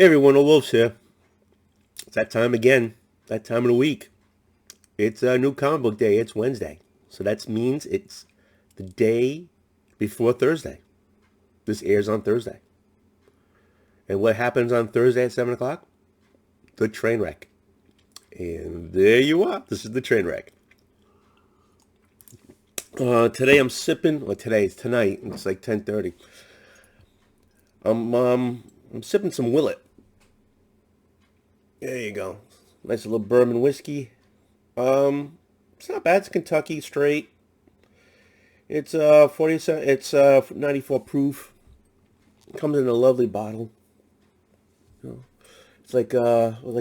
Hey everyone, Old Wolf's here. It's that time again, that time of the week. It's a new comic book day. It's Wednesday. So that means it's the day before Thursday. This airs on Thursday. And what happens on Thursday at 7 o'clock? The train wreck. And there you are. This is the train wreck. Today I'm sipping, or tonight, it's like 10:30. I'm sipping some Willet. There you go. Nice little bourbon whiskey. It's not bad. It's Kentucky straight. It's 47. It's 94 proof. Comes in a lovely bottle. You know, it's like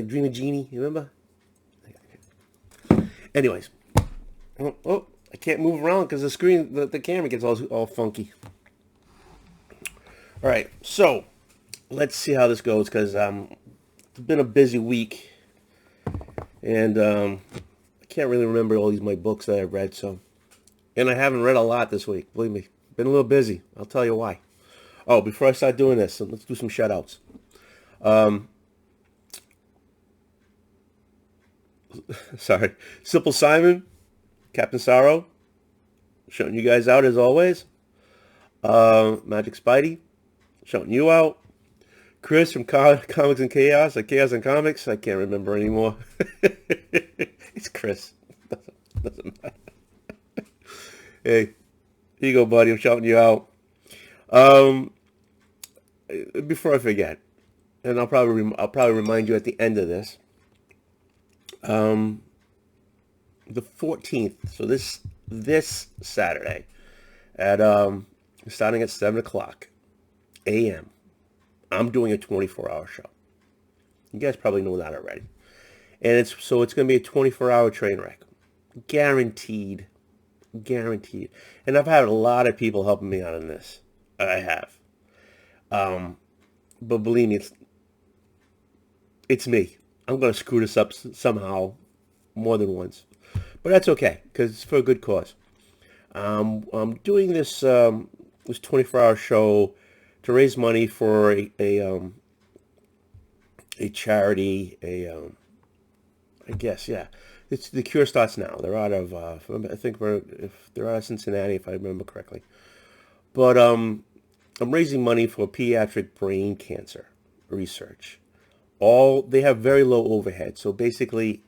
Dream of Genie. You remember? Anyways, oh, I can't move around because the screen, the camera gets all funky. All right, so let's see how this goes because it's been a busy week, and I can't really remember all my books that I've read. And I haven't read a lot this week. Believe me, been a little busy. I'll tell you why. Oh, before I start doing this, let's do some shout outs. Sorry, Simple Simon, Captain Sorrow, shouting you guys out as always. Magic Spidey, shouting you out. Chris from Comics and Chaos, or Chaos and Comics. I can't remember anymore. It's Chris. Doesn't matter. Hey, here you go, buddy. I'm shouting you out. Before I forget, and I'll probably remind you at the end of this. The 14th. So this Saturday at starting at 7 o'clock a.m. I'm doing a 24-hour show. You guys probably know that already. And it's going to be a 24-hour train wreck. Guaranteed. Guaranteed. And I've had a lot of people helping me out on this. I have. But believe me, it's me. I'm going to screw this up somehow more than once. But that's okay, because it's for a good cause. I'm doing this 24-hour show to raise money for a charity, I guess, yeah. It's The Cure Starts Now. They're out of, if they're out of Cincinnati, if I remember correctly. But I'm raising money for pediatric brain cancer research. They have very low overhead. So basically,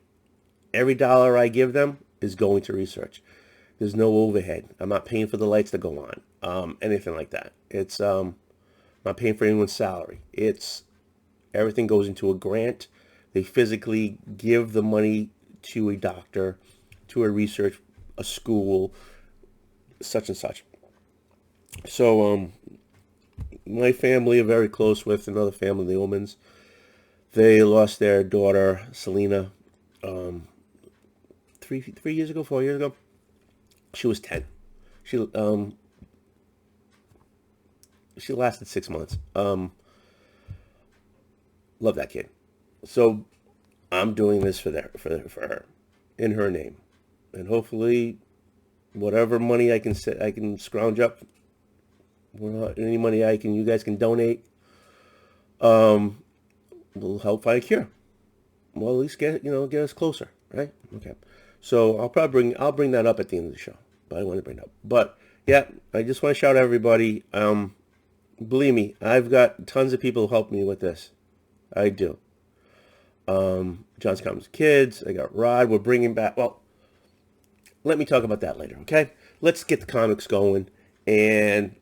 every dollar I give them is going to research. There's no overhead. I'm not paying for the lights to go on, anything like that. It's not paying for anyone's salary. Everything goes into a grant. They physically give the money to a doctor, to a school, such and such. So my family are very close with another family, the Omans. They lost their daughter, Selena, 4 years ago. She was 10. She lasted 6 months. Love that kid. So I'm doing this for her, in her name, and hopefully, whatever money I can scrounge up, any money you guys can donate, will help find a cure. Well, at least get us closer, right? Okay. So I'll bring that up at the end of the show, but I want to bring it up. But yeah, I just want to shout out everybody. Believe me, I've got tons of people who help me with this. I do. John's Comics Kids. I got Rod. We're bringing back. Well, let me talk about that later. Okay. Let's get the comics going, and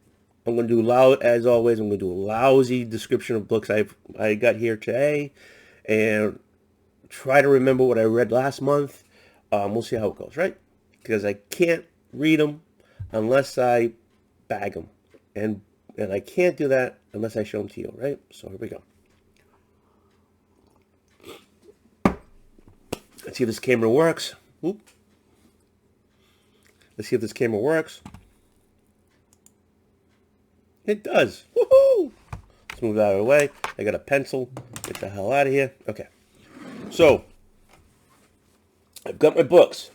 I'm going to do as always. I'm going to do a lousy description of books I got here today, and try to remember what I read last month. We'll see how it goes, right? Because I can't read them unless I bag them, and I can't do that unless I show them to you, right? So here we go. Let's see if this camera works. Oop. Let's see if this camera works. It does. Woohoo! Let's move that out of the way. I got a pencil. Get the hell out of here. Okay. So, I've got my books.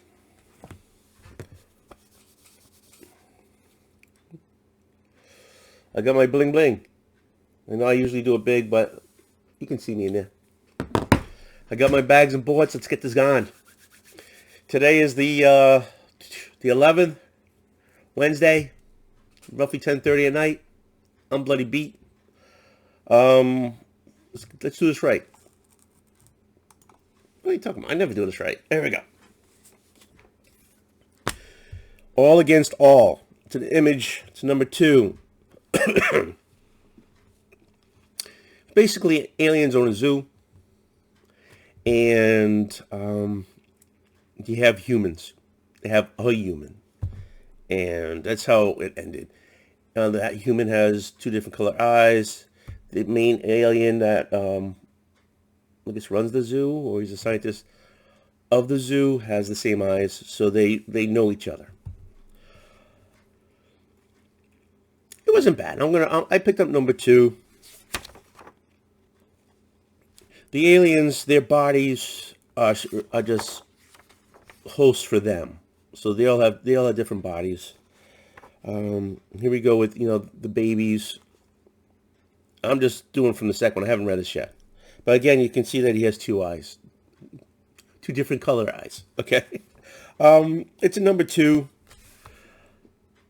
I got my bling bling. I know I usually do it big, but You can see me in there. I got my bags and boards. Let's get this going. Today is the 11th, Wednesday, roughly 10:30 at night. I'm bloody beat. Let's do this right. What are you talking about? I never do this right. There we go. All against all. It's an image. It's number 2. Basically, aliens own a zoo, and you have humans. They have a human, and that's how it ended. That human has 2 different color eyes. The main alien that I guess runs the zoo, or he's a scientist of the zoo, has the same eyes, so they know each other. It wasn't bad. I picked up number 2. The aliens, their bodies are just hosts for them, so they all have different bodies. Here we go with the babies. I'm just doing from the second one. I haven't read this yet, but again, you can see that he has 2 eyes, 2 different color eyes. Okay, it's a number 2.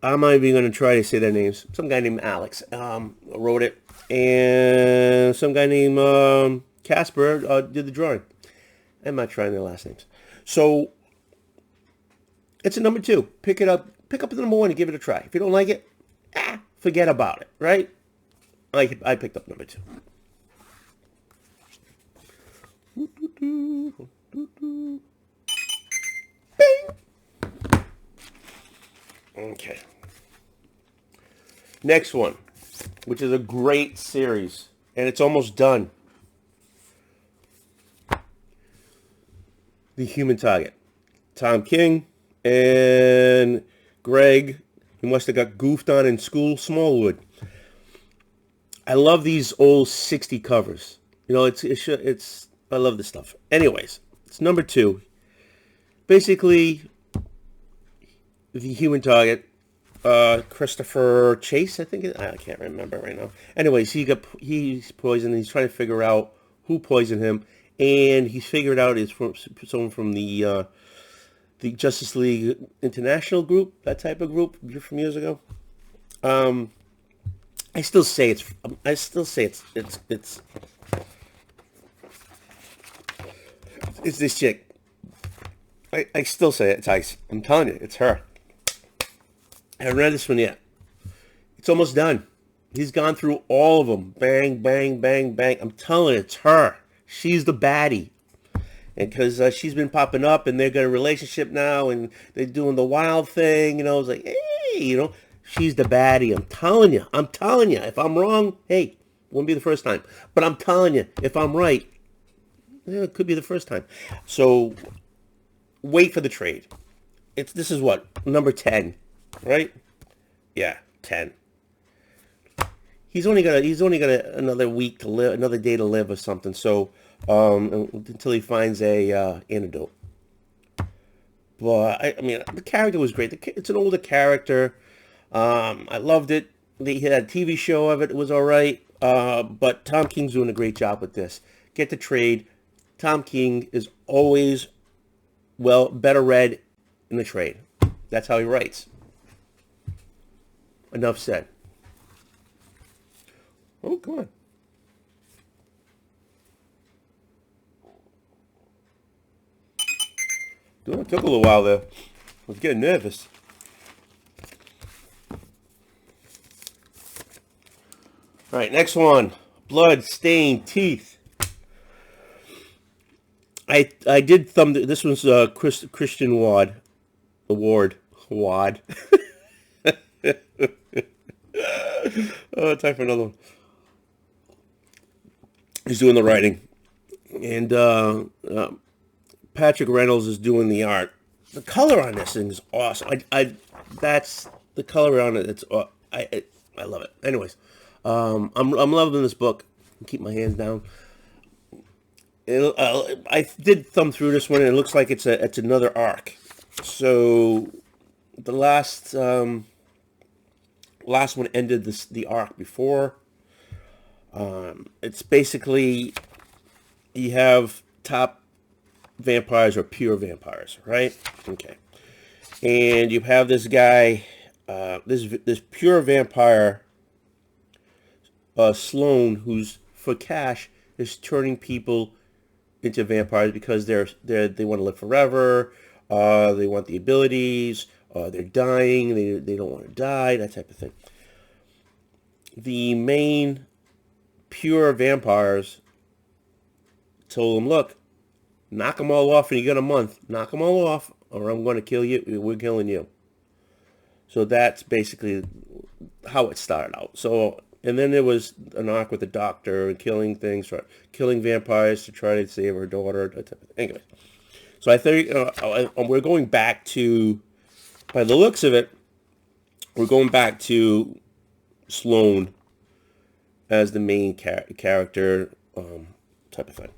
I'm not even going to try to say their names. Some guy named Alex wrote it, and some guy named Casper did the drawing. I'm not trying their last names. So it's a number 2. Pick it up. Pick up the number 1 and give it a try. If you don't like it, forget about it. Right? I picked up number 2. Bing. Okay. Next one, which is a great series, and it's almost done. The Human Target. Tom King and Greg, he must have got goofed on in school, Smallwood. I love these old 60 covers. It's I love this stuff. Anyways, it's number 2. Basically, the Human Target, Christopher Chase, I think. I can't remember right now. Anyways, he's poisoned. He's trying to figure out who poisoned him, and he's figured out it's from someone from the Justice League International group, that type of group from years ago. I still say it's this chick. I still say it's Ice. I'm telling you, it's her. I haven't read this one yet. It's almost done. He's gone through all of them. Bang, bang, bang, bang. I'm telling you, it's her. She's the baddie. And because she's been popping up, and they've got a relationship now, and they're doing the wild thing, it's like, hey, she's the baddie. I'm telling you. If I'm wrong, hey, won't be the first time. But I'm telling you, if I'm right, it could be the first time. So wait for the trade. This is what, number 10, right? Yeah, 10. He's only got another week to live, another day to live or something. So until he finds a antidote. But I mean, the character was great. It's an older character. I loved it. They had a TV show of it. It was all right. But Tom King's doing a great job with this. Get the trade. Tom King is always, better read in the trade. That's how he writes. Enough said. Oh, come on. It took a little while there. I was getting nervous. All right, next one. Blood-stained teeth. I did thumb. This one's Christian Wad. Wad. Oh, time for another one. He's doing the writing, and Patrick Reynolds is doing the art. The color on this thing is awesome. That's the color on it. I love it. Anyways, I'm loving this book. Keep my hands down. I did thumb through this one, and it looks like it's another arc. So the last one ended the arc before. It's basically, you have top vampires or pure vampires, right? Okay. And you have this guy, this pure vampire, Sloan, who's for cash is turning people into vampires because they want to live forever. They want the abilities. They're dying. They don't want to die. That type of thing. The main pure vampires told him, "Look, knock them all off, and you got a month. Knock them all off, or I'm going to kill you. We're killing you." So that's basically how it started out. So, and then there was an arc with the doctor and killing things, killing vampires to try to save her daughter. Anyway, so I think we're going back to, by the looks of it, we're going back to Sloane as the main character, type of thing.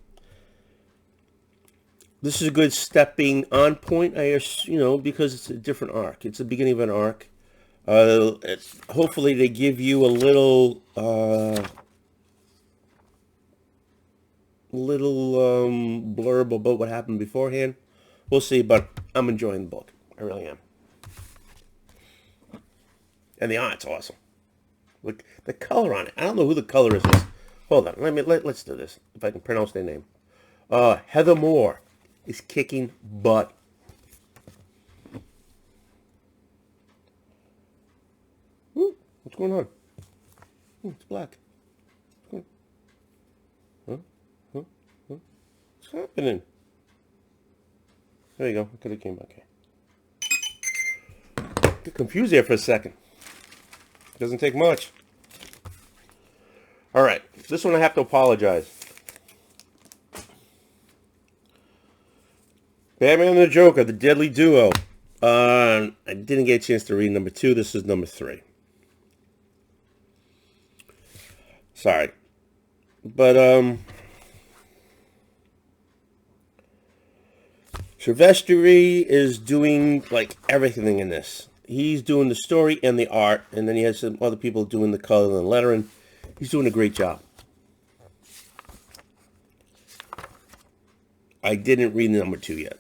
This is a good stepping on point, because it's a different arc. It's the beginning of an arc. Hopefully they give you a little blurb about what happened beforehand. We'll see, but I'm enjoying the book. I really am. And the art's awesome. Look, the color on it. I don't know who the colorist is. Hold on. Let's do this. If I can pronounce their name. Heather Moore is kicking butt. Ooh, what's going on? Ooh, it's black. Huh? What's happening? There you go. I could have came back. Okay. Get confused there for a second. Doesn't take much. All right. This one I have to apologize. Batman and the Joker, the Deadly Duo. I didn't get a chance to read number 2. This is number 3. Sorry. But, Silvestri is doing, like, everything in this. He's doing the story and the art, and then he has some other people doing the color and lettering. He's doing a great job. I didn't read number 2 yet.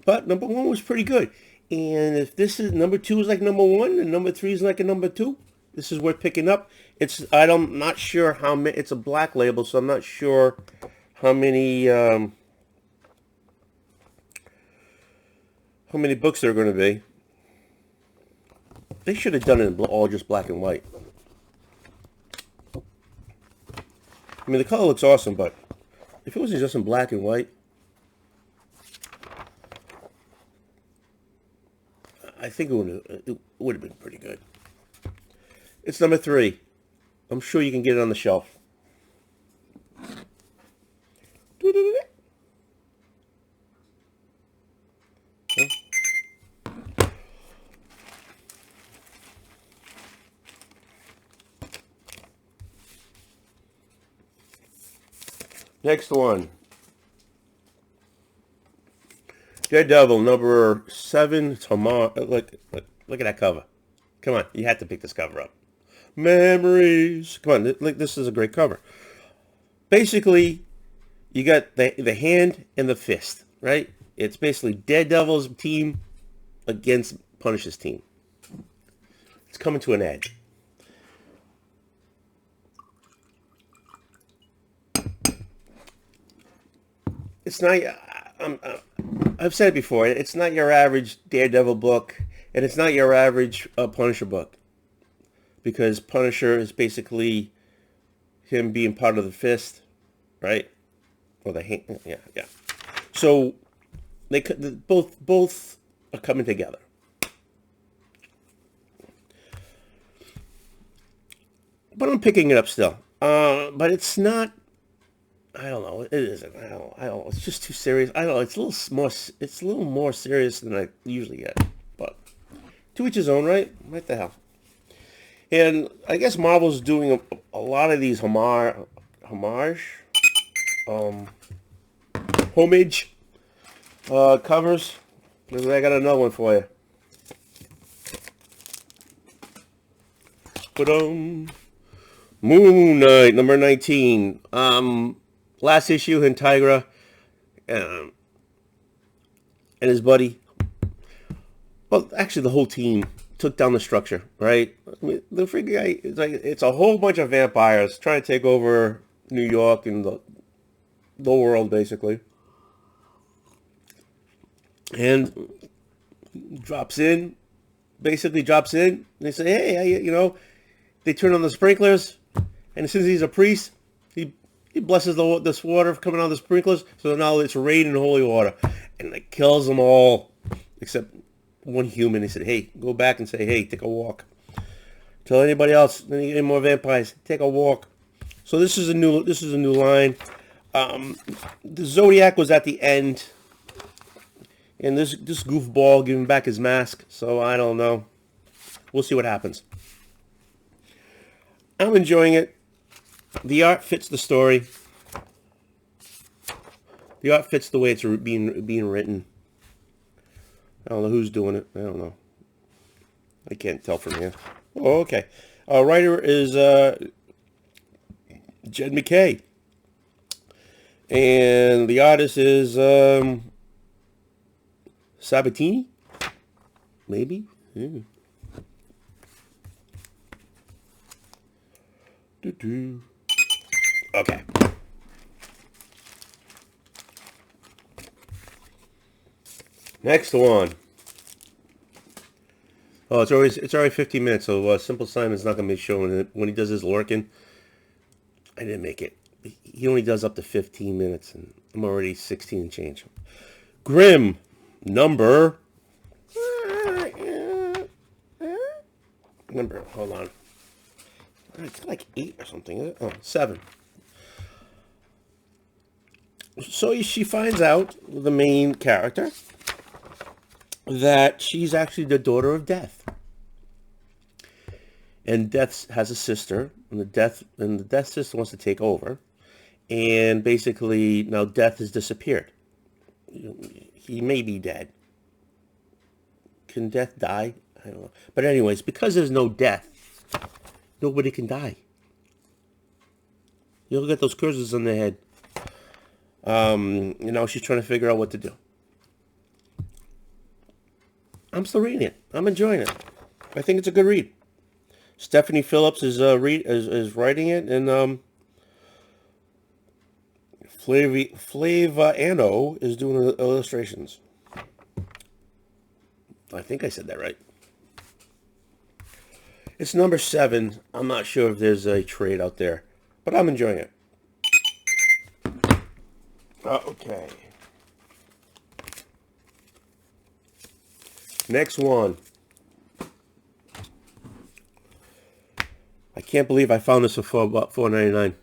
But number 1 was pretty good. And if this is number 2 is like number 1 and number 3 is like a number 2, this is worth picking up. I'm not sure how many. It's a black label, so I'm not sure how many books there are going to be. They should have done it in all just black and white. I mean, the color looks awesome, but if it was just in black and white, I think it would have been pretty good. It's number 3. I'm sure you can get it on the shelf. Next one. Daredevil, number 7, tomorrow. Look at that cover. Come on, you had to pick this cover up. Memories. Come on, this is a great cover. Basically, you got the hand and the fist, right? It's basically Daredevil's team against Punisher's team. It's coming to an end. It's not. I've said it before. It's not your average Daredevil book, and it's not your average Punisher book, because Punisher is basically him being part of the fist, right? Or the hand. Yeah. So they both are coming together. But I'm picking it up still. But it's not. I don't know. It isn't. I don't know. It's just too serious. I don't know. It's a little more serious than I usually get. But to each his own, right? What the hell? And I guess Marvel's doing a lot of these homage, covers. I got another one for you. But Moon Knight, number 19. Last issue, Tigra um, and his buddy, well, actually the whole team took down the structure, right? I mean, the freaking guy, it's a whole bunch of vampires trying to take over New York and the world, basically. And basically drops in, and they say, hey, they turn on the sprinklers, and since he's a priest, he blesses this water coming out of the sprinklers, so now it's raining holy water, and it kills them all, except one human. He said, hey, go back and say, hey, take a walk. Tell anybody else, any more vampires, take a walk. So this is a new line. The Zodiac was at the end, and this goofball giving back his mask, so I don't know. We'll see what happens. I'm enjoying it. The art fits the story. The art fits the way it's being written. I don't know who's doing it. I don't know. I can't tell from here. Oh, okay. Writer is Jed McKay. And the artist is Sabatini? Maybe? Yeah. Okay. Next one. Oh, it's already 15 minutes, so Simple Simon's not going to be showing it. When he does his lurking, I didn't make it. He only does up to 15 minutes, and I'm already 16 and change. Grimm, number, hold on. It's like 8 or something. Oh, 7. So she finds out, the main character, that she's actually the daughter of Death. And Death has a sister, and the Death sister wants to take over. And basically, now Death has disappeared. He may be dead. Can Death die? I don't know. But anyways, because there's no Death, nobody can die. You'll get those curses on their head. She's trying to figure out what to do. I'm still reading it. I'm enjoying it. I think it's a good read. Stephanie Phillips is writing it, and Flava Anno is doing illustrations. I think I said that right. It's number 7. I'm not sure if there's a trade out there, but I'm enjoying it. Okay. Next one. I can't believe I found this for about $4.99.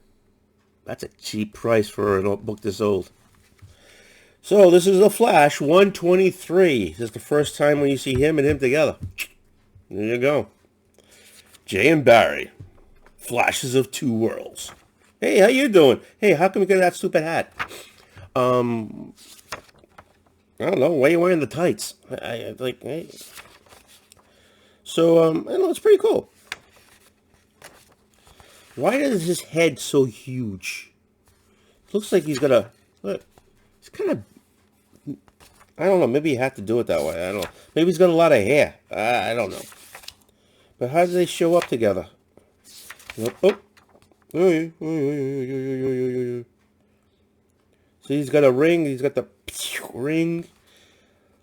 That's a cheap price for a book this old. So this is The Flash 123. This is the first time when you see him and him together. There you go. Jay and Barry. Flashes of Two Worlds. Hey, how you doing? Hey, how come you get that stupid hat? I don't know. Why are you wearing the tights? I like, hey. So, I don't know. It's pretty cool. Why is his head so huge? It looks like he's got a... Look, he's kind of... I don't know. Maybe he had to do it that way. I don't know. Maybe he's got a lot of hair. I don't know. But how do they show up together? Oh. So he's got a ring. He's got the ring.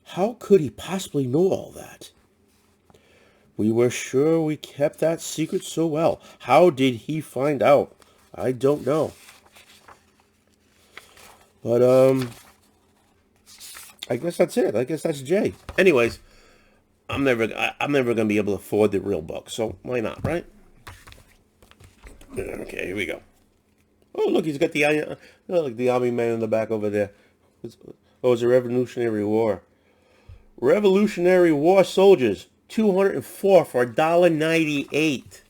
How could he possibly know all that? We were sure we kept that secret so well. How did he find out? I don't know. But, I guess that's it. I guess that's Jay. Anyways, I'm never going to be able to afford the real book, so why not, right? Okay, here we go. Oh, look, he's got the army man in the back over there. It's a Revolutionary War. Revolutionary War soldiers, 204 for $1.98.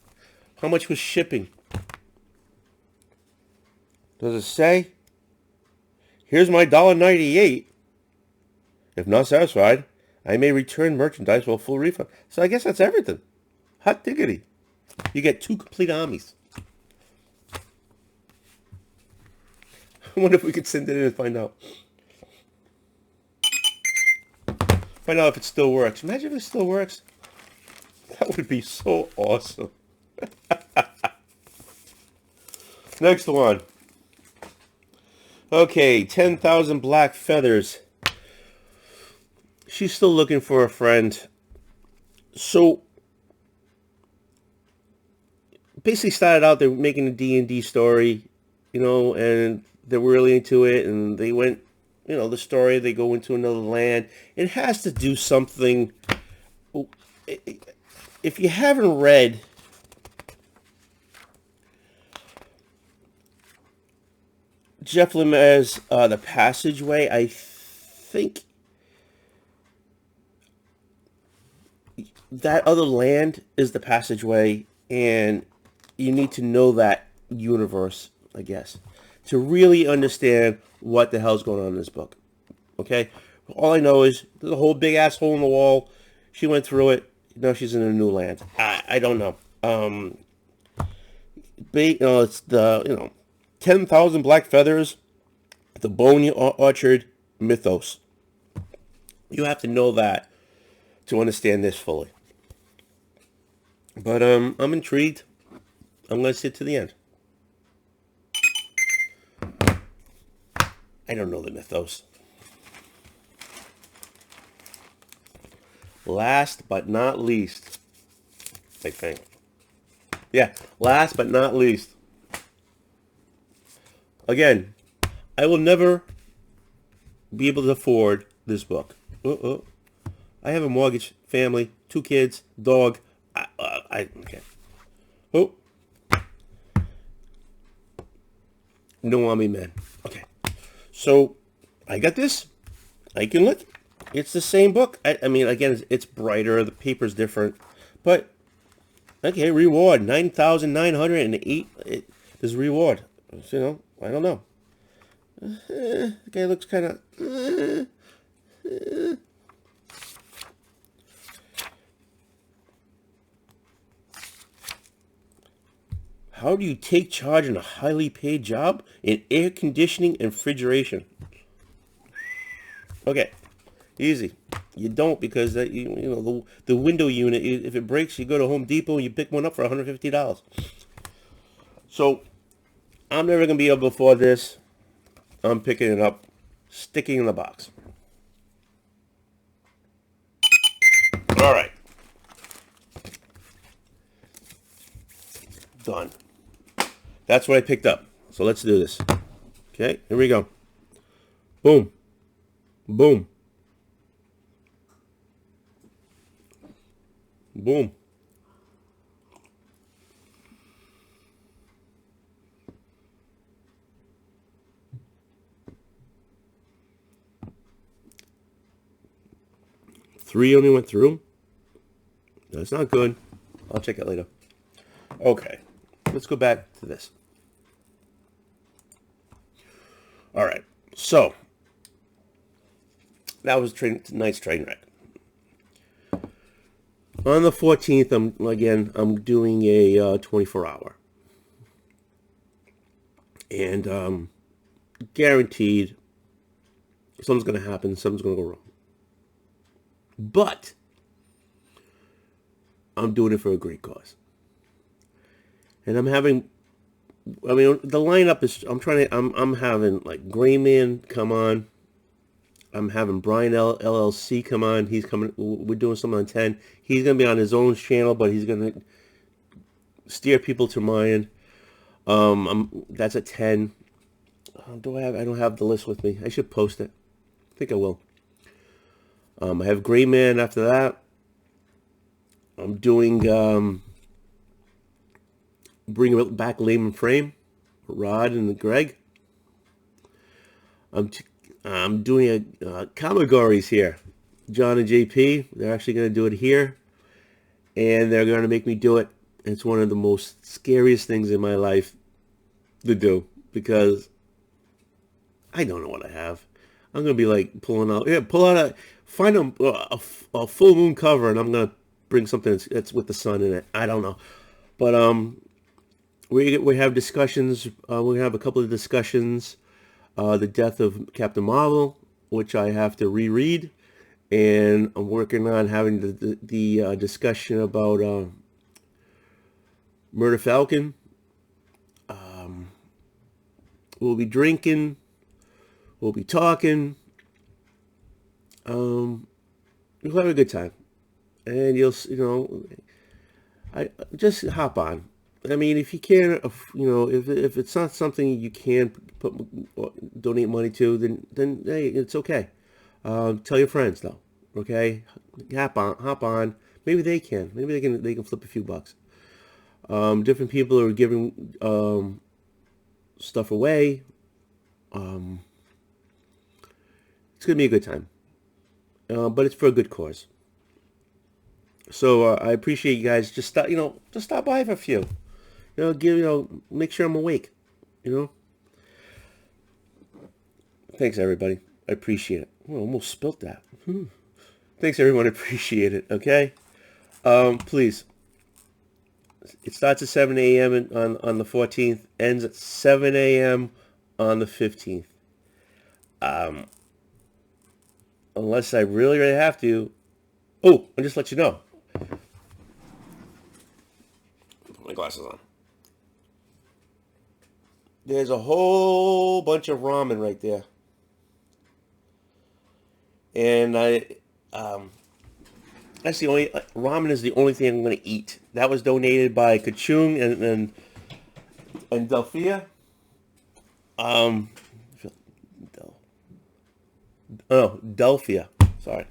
How much was shipping? Does it say? Here's my $1.98. If not satisfied, I may return merchandise for a full refund. So I guess that's everything. Hot diggity. You get 2 complete armies. I wonder if we could send it in and find out. Find out if it still works. Imagine if it still works. That would be so awesome. Next one. Okay, 10,000 Black Feathers. She's still looking for a friend. So, basically started out, they're making a D&D story, and they're really into it, and they went, the story, they go into another land. It has to do something. If you haven't read Jeff Lemire's The Passageway, I think that other land is the passageway, and you need to know that universe, I guess, to really understand what the hell's going on in this book. Okay? All I know is there's a whole big ass hole in the wall. She went through it. Now she's in a new land. I don't know. It's the, 10,000 Black Feathers, the Bone Orchard mythos. You have to know that to understand this fully. But I'm intrigued. I'm going to sit to the end. I don't know the mythos. Last but not least, I think. Yeah, last but not least. Again, I will never be able to afford this book. I have a mortgage, family, 2 kids, dog. Okay. Oh. No army men. Okay. So, I got this. I can look. It's the same book. I mean, again, it's brighter. The paper's different. But, okay, reward. 9,908. There's reward. I don't know. The guy looks kind of... How do you take charge in a highly paid job in air conditioning and refrigeration? Okay, easy. You don't, because the window unit, if it breaks, you go to Home Depot and you pick one up for $150. So, I'm never going to be able to afford this. I'm picking it up, sticking in the box. All right. Done. That's what I picked up. So let's do this. Okay, here we go. Boom. Boom. Boom. Three only went through. That's not good. I'll check it later. Okay. Let's go back to this. All right. So, that was tonight's train wreck. On the 14th, I'm doing a 24-hour. And guaranteed something's going to happen, something's going to go wrong. But I'm doing it for a great cause. And the lineup is, I'm having like Grayman come on. I'm having Brian LLC come on. He's coming, we're doing something on 10. He's going to be on his own channel, but he's going to steer people to mine. That's at 10. I don't have the list with me. I should post it. I think I will. I have Grayman after that. I'm doing, bringing back Layman Frame, Rod and Greg. I'm doing a Kamigaris here. John and JP, they're actually going to do it here. And they're going to make me do it. It's one of the most scariest things in my life to do. Because I don't know what I have. I'm going to be like find a full moon cover, and I'm going to bring something that's with the sun in it. I don't know. But we have discussions. We have a couple of discussions. The Death of Captain Marvel, which I have to reread, and I'm working on having the discussion about Murder Falcon. We'll be drinking, we'll be talking. We'll have a good time, and I just hop on. I mean, if you can, if it's not something you can donate money to, then hey, it's okay. Tell your friends though, okay? Hop on. Maybe they can. Maybe they can flip a few bucks. Different people are giving stuff away. It's gonna be a good time, but it's for a good cause. So I appreciate you guys. Just stop by for a few. Make sure I'm awake. You know. Thanks everybody. I appreciate it. Oh, I almost spilt that. Thanks everyone. I appreciate it. Okay. Please. It starts at 7 a.m. on the 14th. Ends at 7 a.m. on the 15th. Unless I really, really have to. Oh, I'll just let you know. Put my glasses on. There's a whole bunch of ramen right there. And that's the only, ramen is the only thing I'm going to eat. That was donated by Kachung and Delphia. Delphia. Sorry.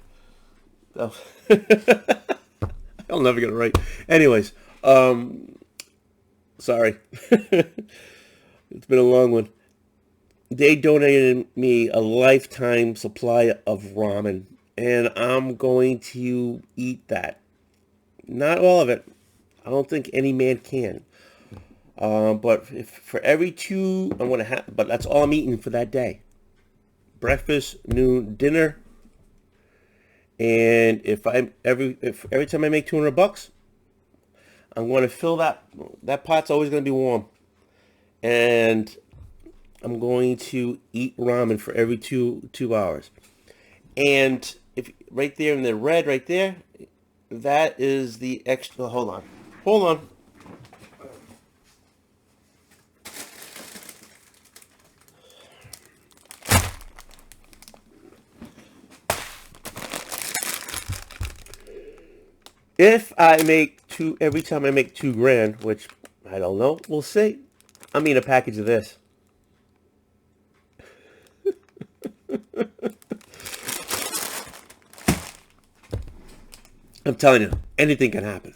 I'll never get it right. Anyways, sorry. It's been a long one. They donated me a lifetime supply of ramen, and I'm going to eat that. Not all of it. I don't think any man can. But for every two, I'm going to have, but that's all I'm eating for that day. Breakfast, noon, dinner. And if every time I make $200, I'm going to fill that pot's always going to be warm. And I'm going to eat ramen for every two hours. And if right there in the red right there, that is the extra. Hold on. If I make every time I make $2,000, which I don't know, we'll see. I mean, a package of this. I'm telling you, anything can happen.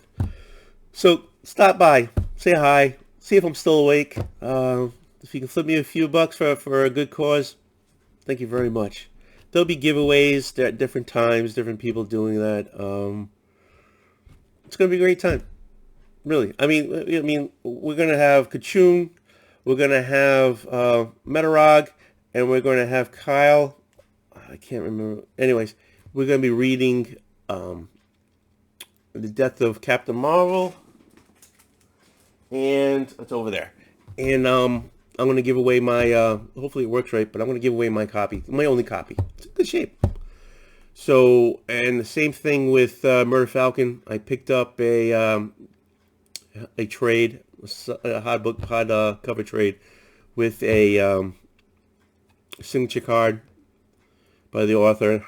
So stop by, say hi, see if I'm still awake. If you can flip me a few bucks for a good cause, thank you very much. There'll be giveaways at different times, different people doing that. It's gonna be a great time, really. I mean, we're gonna have Kachung, we're gonna have Metarog, and we're gonna have Kyle. I can't remember. Anyways, we're gonna be reading The Death of Captain Marvel, and it's over there. And I'm going to give away my, hopefully it works right, but I'm going to give away my copy, my only copy. It's in good shape. So, and the same thing with Murder Falcon. I picked up a trade, a hard cover trade with a signature card by the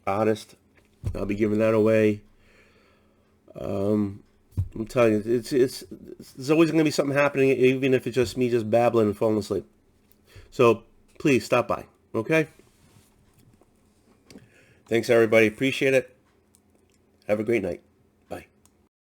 artist. I'll be giving that away. I'm telling you, there's always going to be something happening, even if it's just me just babbling and falling asleep. So please stop by, okay? Thanks everybody, appreciate it. Have a great night.